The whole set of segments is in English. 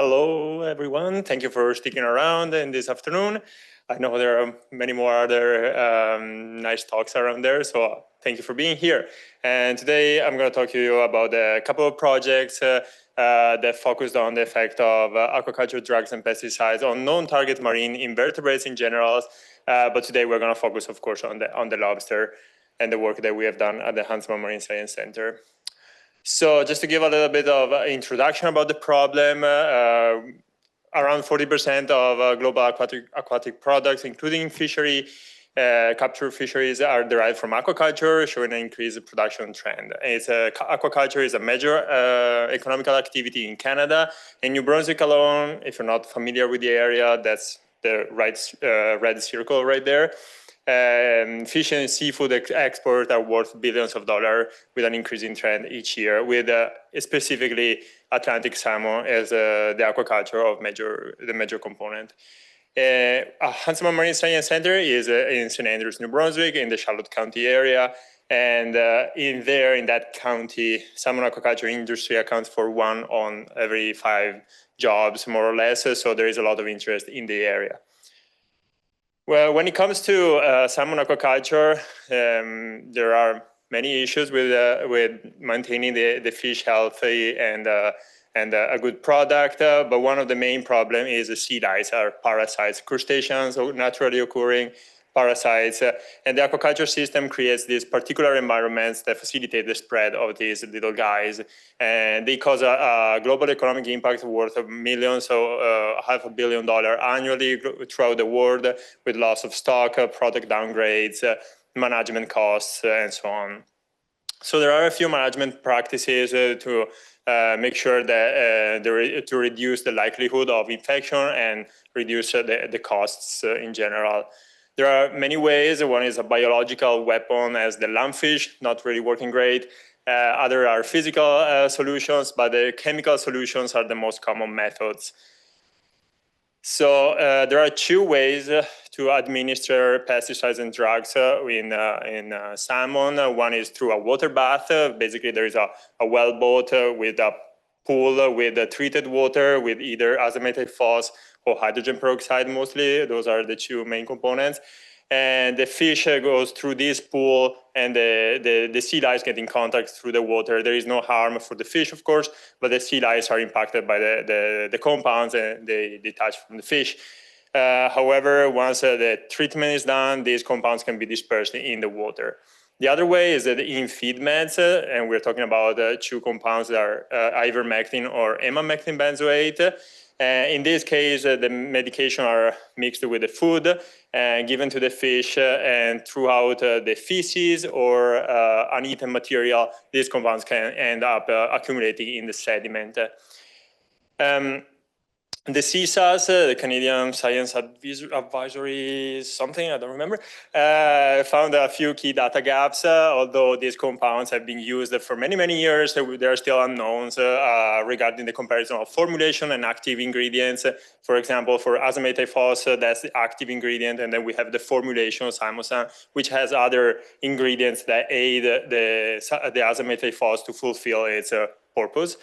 Hello, everyone. Thank you for sticking around in this afternoon. I know there are many more other nice talks around there, so thank you for being here. And today I'm going to talk to you about a couple of projects that focused on the effect of aquaculture drugs and pesticides on non-target marine invertebrates in general. But today we're going to focus, of course, on the lobster and the work that we have done at the Huntsman Marine Science Center. So just to give a little bit of introduction about the problem, around 40% of global aquatic products, including fishery, capture fisheries, are derived from aquaculture, showing an increased production trend. Aquaculture is a major economical activity in Canada. In New Brunswick alone, if you're not familiar with the area, that's the red circle right there. Fish and seafood exports are worth billions of dollars with an increasing trend each year, with specifically Atlantic salmon as the aquaculture of the major component. Huntsman Marine Science Center is in St. Andrews, New Brunswick, in the Charlotte County area. And in that county, salmon aquaculture industry accounts for 1 on every 5 jobs, more or less. So there is a lot of interest in the area. Well, when it comes to salmon aquaculture, there are many issues with maintaining the fish healthy and a good product. But one of the main problems is the sea lice, or parasites, crustaceans, naturally occurring parasites. And the aquaculture system creates these particular environments that facilitate the spread of these little guys. And they cause a global economic impact worth of millions, so $500 million annually throughout the world, with loss of stock, product downgrades, management costs, and so on. So there are a few management practices to make sure that to reduce the likelihood of infection and reduce the costs in general. There are many ways. One is a biological weapon, as the lungfish, not really working great. Other are physical solutions, but the chemical solutions are the most common methods. So there are 2 ways to administer pesticides and drugs in salmon. One is through a water bath. Basically, there is a well boat with a pool with treated water with either azametic phos or hydrogen peroxide mostly. Those are the 2 main components. And the fish goes through this pool, and the sea lice get in contact through the water. There is no harm for the fish, of course, but the sea lice are impacted by the compounds, and they detach from the fish. However, once the treatment is done, these compounds can be dispersed in the water. The other way is that in feed meds, and we're talking about 2 compounds that are ivermectin or emamectin benzoate. In this case, the medication are mixed with the food and given to the fish, and throughout the feces or uneaten material, these compounds can end up accumulating in the sediment. The CSAS, the Canadian Science Advisory something, I don't remember, found a few key data gaps. Although these compounds have been used for many, many years, there are still unknowns regarding the comparison of formulation and active ingredients. For example, for azametic phos, that's the active ingredient, and then we have the formulation, Simosan, which has other ingredients that aid the azametic phos to fulfill its purpose.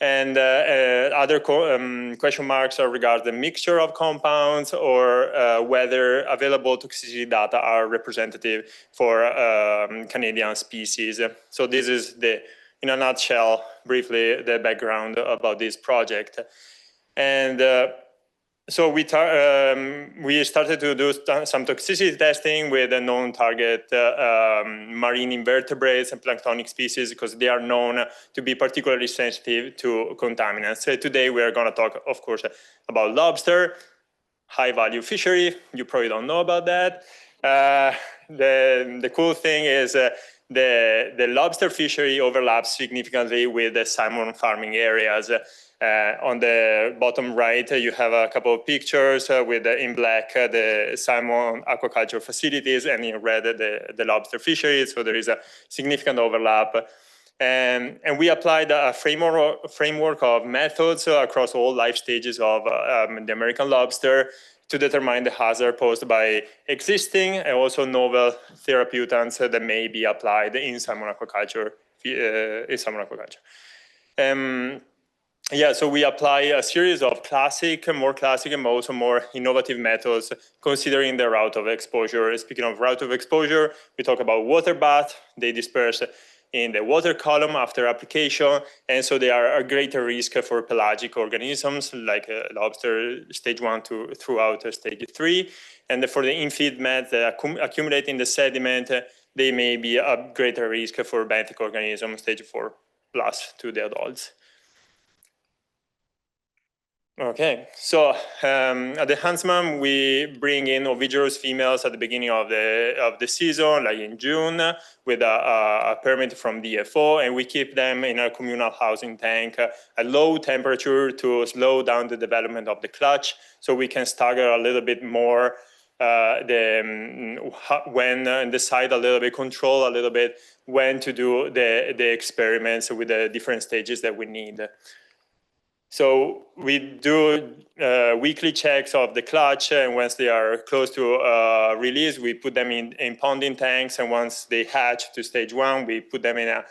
And other question marks are regarding the mixture of compounds or whether available toxicity data are representative for Canadian species. So this is in a nutshell, briefly, the background about this project. And so we started to do some toxicity testing with a known target marine invertebrates and planktonic species, because they are known to be particularly sensitive to contaminants. So today we are going to talk, of course, about lobster, high-value fishery. You probably don't know about that. The cool thing is the lobster fishery overlaps significantly with the salmon farming areas. On the bottom right, you have a couple of pictures with in black the salmon aquaculture facilities, and in red the lobster fisheries. So there is a significant overlap. And we applied a framework of methods across all life stages of the American lobster to determine the hazard posed by existing and also novel therapeutics that may be applied in salmon aquaculture. yeah, so we apply a series of more classic and also more innovative methods considering the route of exposure. Speaking of route of exposure, we talk about water bath. They disperse in the water column after application, and so they are a greater risk for pelagic organisms like lobster stage 1 to throughout stage 3. And for the in-feed meths that accumulate in the sediment, they may be a greater risk for benthic organisms stage 4 plus to the adults. Okay, so at the Huntsman, we bring in ovigerous females at the beginning of the season, like in June, with a permit from DFO, and we keep them in a communal housing tank at low temperature to slow down the development of the clutch, so we can stagger a little bit more when decide a little bit, control a little bit when to do the experiments with the different stages that we need. So we do weekly checks of the clutch, and once they are close to release, we put them in ponding tanks, and once they hatch to stage 1, we put them in a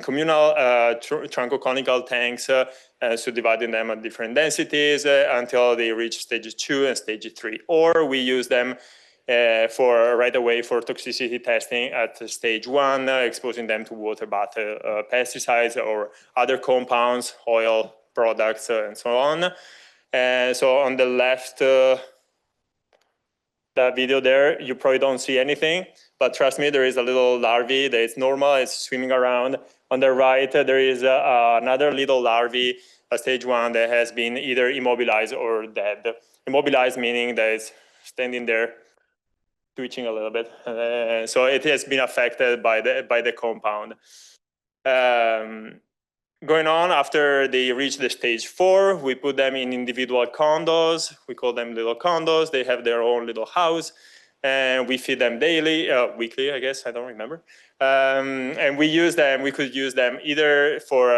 communal truncoconical tanks, so dividing them at different densities until they reach stage 2 and stage 3. Or we use them right away for toxicity testing at stage 1, exposing them to water bath pesticides or other compounds, oil, products, and so on. So on the left, that video there, you probably don't see anything, but trust me, there is a little larvae that is normal, it's swimming around. On the right, there is another little larvae, a stage 1, that has been either immobilized or dead. Immobilized meaning that it's standing there, twitching a little bit. So it has been affected by the compound. Going on, after they reach the stage 4, we put them in individual condos. We call them little condos. They have their own little house, and we feed them daily, weekly, I guess, I don't remember. And we use them, we could use them either for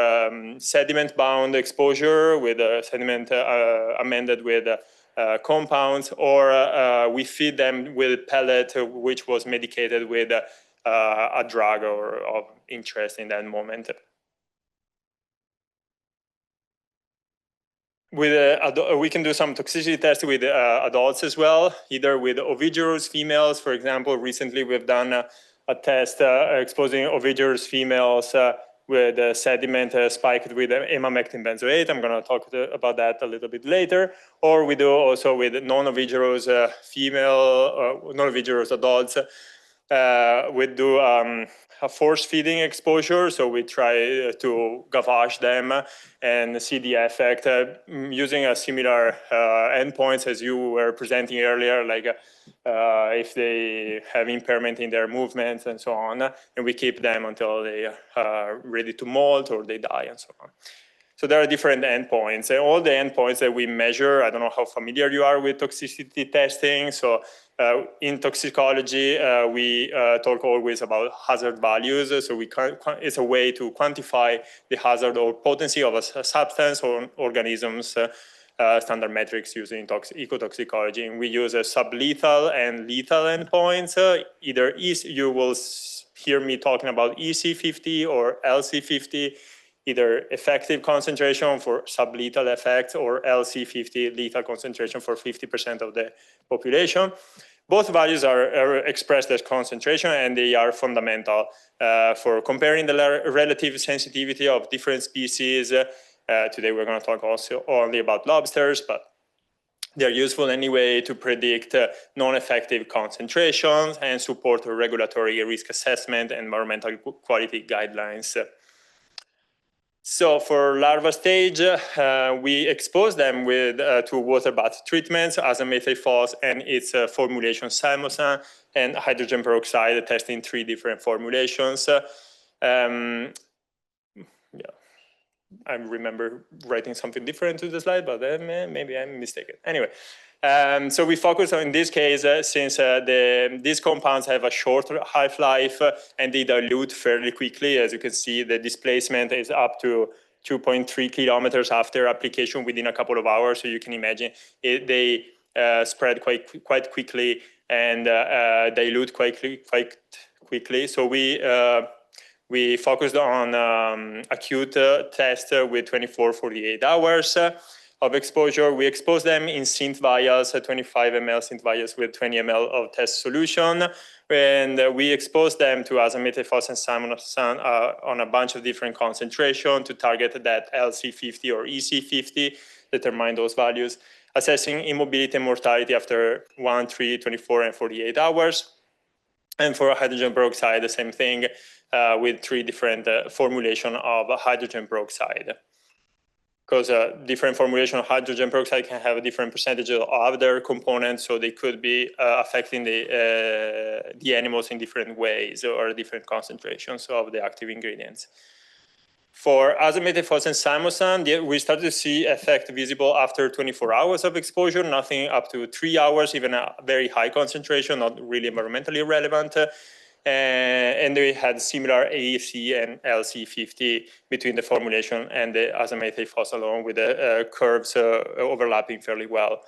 sediment-bound exposure with sediment amended with compounds, or we feed them with pellet, which was medicated with a drug or of interest in that moment. We can do some toxicity tests with adults as well, either with ovigerous females. For example, recently we've done a test exposing ovigerous females with sediment spiked with amamectin benzoate. I'm going to talk about that a little bit later. Or we do also with non-ovigerous non-ovigerous adults. We do a force feeding exposure, so we try to gavage them and see the effect using a similar endpoints as you were presenting earlier, like if they have impairment in their movements and so on, and we keep them until they are ready to molt or they die and so on. So there are different endpoints, and all the endpoints that we measure, I don't know how familiar you are with toxicity testing. So in toxicology, we talk always about hazard values. So it's a way to quantify the hazard or potency of a substance or organisms, standard metrics using ecotoxicology. And we use sublethal and lethal endpoints. Either you will hear me talking about EC50 or LC50, either effective concentration for sublethal effects or LC50, lethal concentration for 50% of the population. Both values are expressed as concentration, and they are fundamental for comparing the relative sensitivity of different species. Today we're going to talk also only about lobsters, but they're useful anyway to predict non-effective concentrations and support regulatory risk assessment and environmental quality guidelines. So for larva stage, we expose them to water bath treatments, azamethylphos and its formulation Symposium, and hydrogen peroxide, testing 3 different formulations. Yeah, I remember writing something different to the slide, but maybe I'm mistaken. Anyway, so we focus on, in this case, since these compounds have a short half-life and they dilute fairly quickly. As you can see, the displacement is up to 2.3 kilometers after application within a couple of hours. So you can imagine they spread quite quickly and dilute quite quickly. So we We focused on acute test with 24, 48 hours of exposure. We exposed them in synth vials, 25 ml synth vials with 20 ml of test solution. And we exposed them to azamethylphos and simanoxan on a bunch of different concentrations to target that LC50 or EC50, determine those values, assessing immobility and mortality after 1, 3, 24, and 48 hours. And for hydrogen peroxide, the same thing with 3 different formulations of hydrogen peroxide. Because different formulation of hydrogen peroxide can have a different percentage of other components, so they could be affecting the animals in different ways or different concentrations of the active ingredients. For azamethylphos and simanoxan, we started to see effect visible after 24 hours of exposure, nothing up to 3 hours, even a very high concentration, not really environmentally relevant. And we had similar AEC and LC50 between the formulation and the azamethylphos alone, with the curves overlapping fairly well.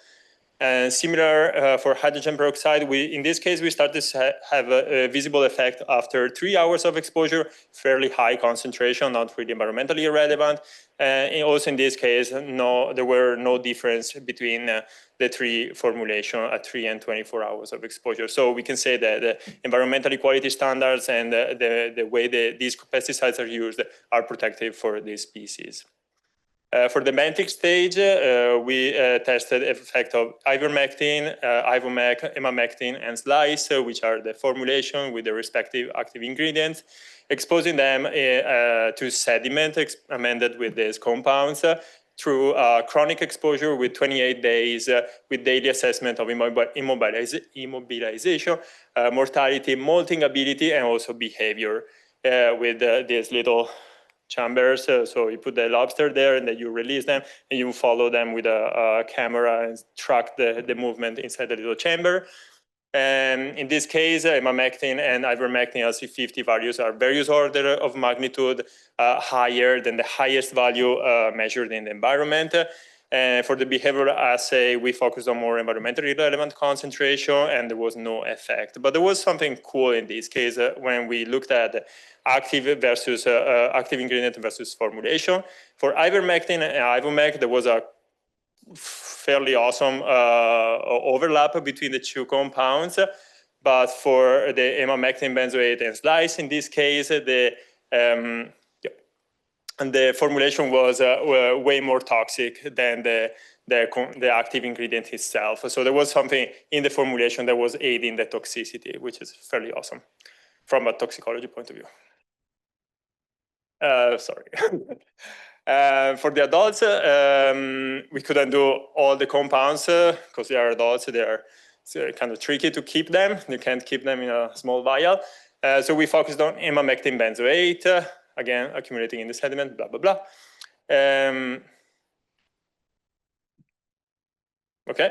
And similar for hydrogen peroxide, in this case, we started to have a visible effect after 3 hours of exposure, fairly high concentration, not really environmentally irrelevant. And also in this case, there were no difference between the 3 formulation at 3 and 24 hours of exposure. So we can say that the environmental quality standards and the way these pesticides are used are protective for these species. For the benthic stage, we tested the effect of ivermectin, ivomec, emamectin, and slice, which are the formulation with the respective active ingredients, exposing them to sediment amended with these compounds through chronic exposure with 28 days with daily assessment of immobilization, mortality, molting ability, and also behavior with these little chambers. So you put the lobster there and then you release them and you follow them with a camera and track the movement inside the little chamber. And in this case, emamectin and ivermectin LC50 values are various order of magnitude higher than the highest value measured in the environment. And for the behavioral assay, we focused on more environmentally relevant concentration, and there was no effect. But there was something cool in this case when we looked at active versus active ingredient versus formulation. For ivermectin and ivomec, there was a fairly awesome overlap between the 2 compounds. But for the emamectin benzoate and slice, in this case, and the formulation was way more toxic than the active ingredient itself. So there was something in the formulation that was aiding the toxicity, which is fairly awesome from a toxicology point of view. Sorry. For the adults, we couldn't do all the compounds because they are adults. It's kind of tricky to keep them. You can't keep them in a small vial. So we focused on emamectin benzoate, again, accumulating in the sediment, blah, blah, blah. Okay.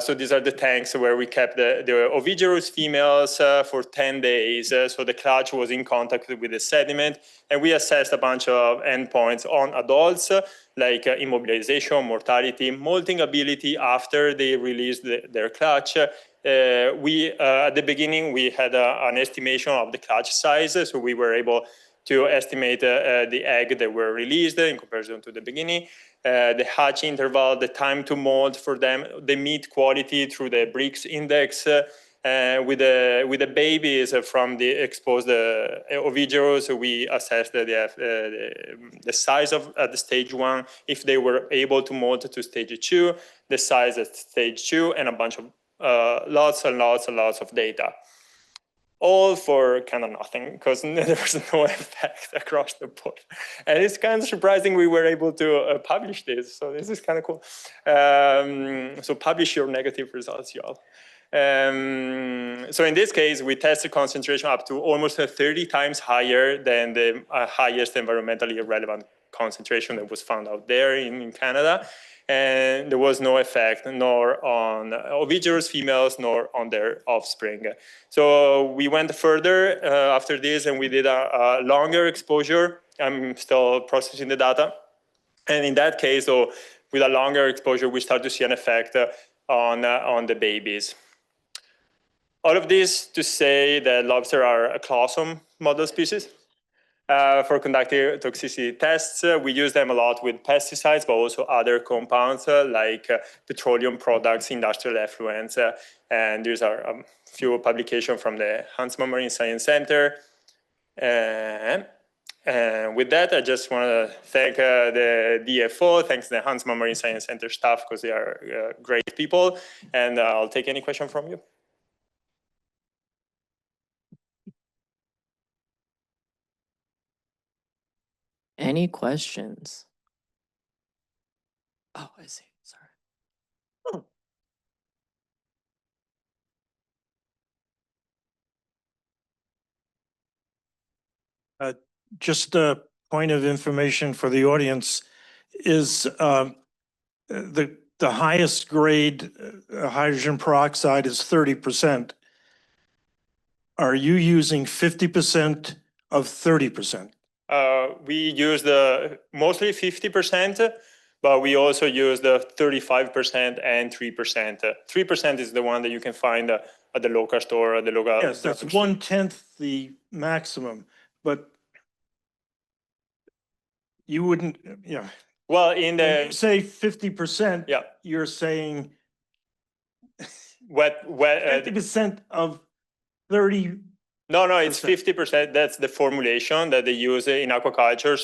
So these are the tanks where we kept the ovigerous females for 10 days. So the clutch was in contact with the sediment, and we assessed a bunch of endpoints on adults, like immobilization, mortality, molting ability after they released their clutch. At the beginning, we had an estimation of the clutch size, so we were able to estimate the egg that were released in comparison to the beginning. The hatch interval, the time to molt for them, the meat quality through the Brix index, with the babies from the exposed ovigerous, we assessed the size of at the stage 1, if they were able to molt to stage 2, the size at stage 2, and a bunch of lots and lots and lots of data. All for kind of nothing, because there was no effect across the board. And it's kind of surprising we were able to publish this. So this is kind of cool. So publish your negative results, y'all. So in this case, we tested concentration up to almost 30 times higher than the highest environmentally relevant concentration that was found out there in Canada. And there was no effect nor on ovigerous females nor on their offspring. So we went further after this, and we did a longer exposure. I'm still processing the data. And in that case, so with a longer exposure, we start to see an effect on the babies. All of this to say that lobster are a clawsome model species. for conducting toxicity tests. We use them a lot with pesticides, but also other compounds like petroleum products, industrial effluents. And these are a few publications from the Huntsman Marine Science Center. And with that, I just want to thank the DFO, thanks to the Huntsman Marine Science Center staff, because they are great people. And I'll take any question from you. Any questions? Oh, I see. Sorry. Just a point of information for the audience is the highest grade hydrogen peroxide is 30%. Are you using 50% of 30%? We use the mostly 50%, but we also use the 35% and 3%. 3% is the one that you can find at the local store, at the local. Yes, that's 1/10 the maximum, but you wouldn't, yeah. Well, in When you the say 50%, yeah, you're saying wet 50% of 30. No, it's 50%. That's the formulation that they use in aquaculture.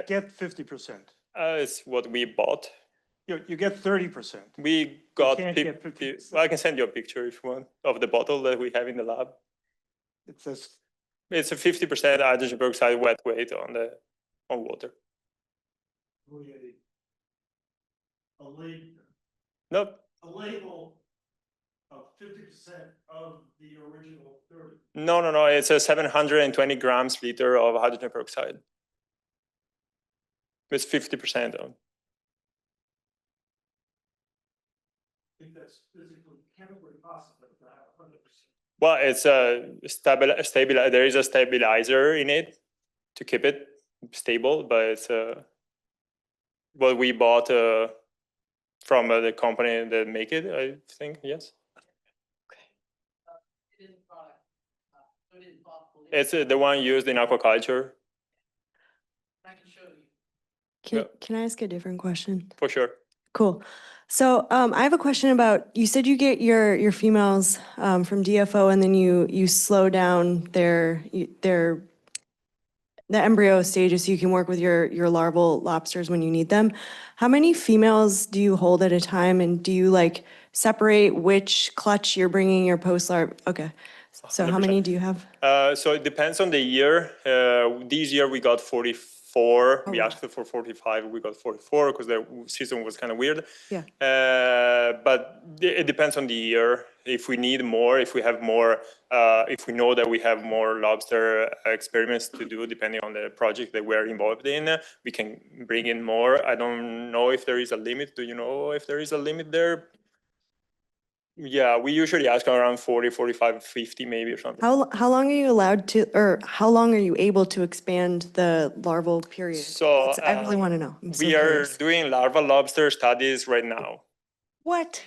Get 50%. It's what we bought. You get 30%. We got can't get 50%. Well, I can send you a picture if you want of the bottle that we have in the lab. It says It's a 50% hydrogen peroxide wet weight on water. Nope. A label of 50% of the original 30. No. It's a 720 grams liter of hydrogen peroxide. It's 50% on. I think that's physically, chemically possible to have 100%. Well, it's a there is a stabilizer in it to keep it stable, but it's what we bought from the company that make it, I think, yes. It's the one used in aquaculture. I can show you. Can I ask a different question? For sure. Cool. So I have a question about, you said you get your females from DFO and then you slow down the embryo stages so you can work with your larval lobsters when you need them. How many females do you hold at a time, and do you like separate which clutch you're bringing your post-larva? Okay. So how 100%. many do you have? So it depends on the year. This year we got 44. We wow. asked for 45. We got 44 because the season was kind of weird. Yeah. But it depends on the year. If we need more, if we have more, if we know that we have more lobster experiments to do, depending on the project that we're involved in, we can bring in more. I don't know if there is a limit. Do you know if there is a limit there? Yeah, we usually ask around 40, 45, 50 maybe or something. How long are you allowed to, or how long are you able to expand the larval period? So I really want to know. I'm so we are curious. doing larval lobster studies right now. What?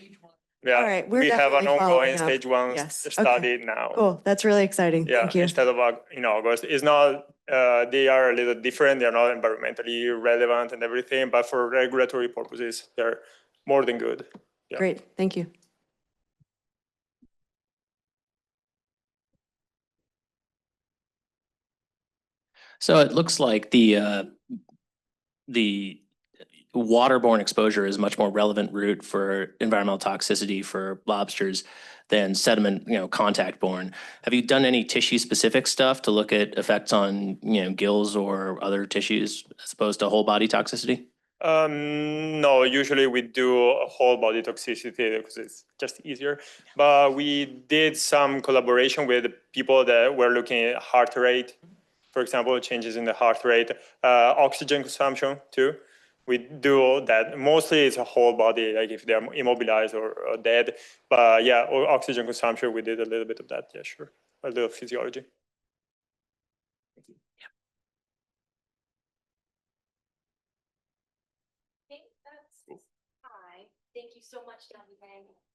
Yeah, All right, we're we have an definitely following ongoing up. stage 1 Yes, study okay. now. Cool, that's really exciting. Yeah, Thank you. instead of in August. It's not, they are a little different. They're not environmentally relevant and everything, but for regulatory purposes, they're more than good. Yeah. Great, thank you. So it looks like the waterborne exposure is a much more relevant route for environmental toxicity for lobsters than sediment, contact-borne. Have you done any tissue-specific stuff to look at effects on, gills or other tissues as opposed to whole body toxicity? No, usually we do a whole body toxicity because it's just easier. But we did some collaboration with people that were looking at heart rate, for example, changes in the heart rate, oxygen consumption too. We do that. Mostly it's a whole body, like if they're immobilized or dead. But yeah, or oxygen consumption, we did a little bit of that. Yeah, sure. A little physiology. Hi, thank you so much, Davide.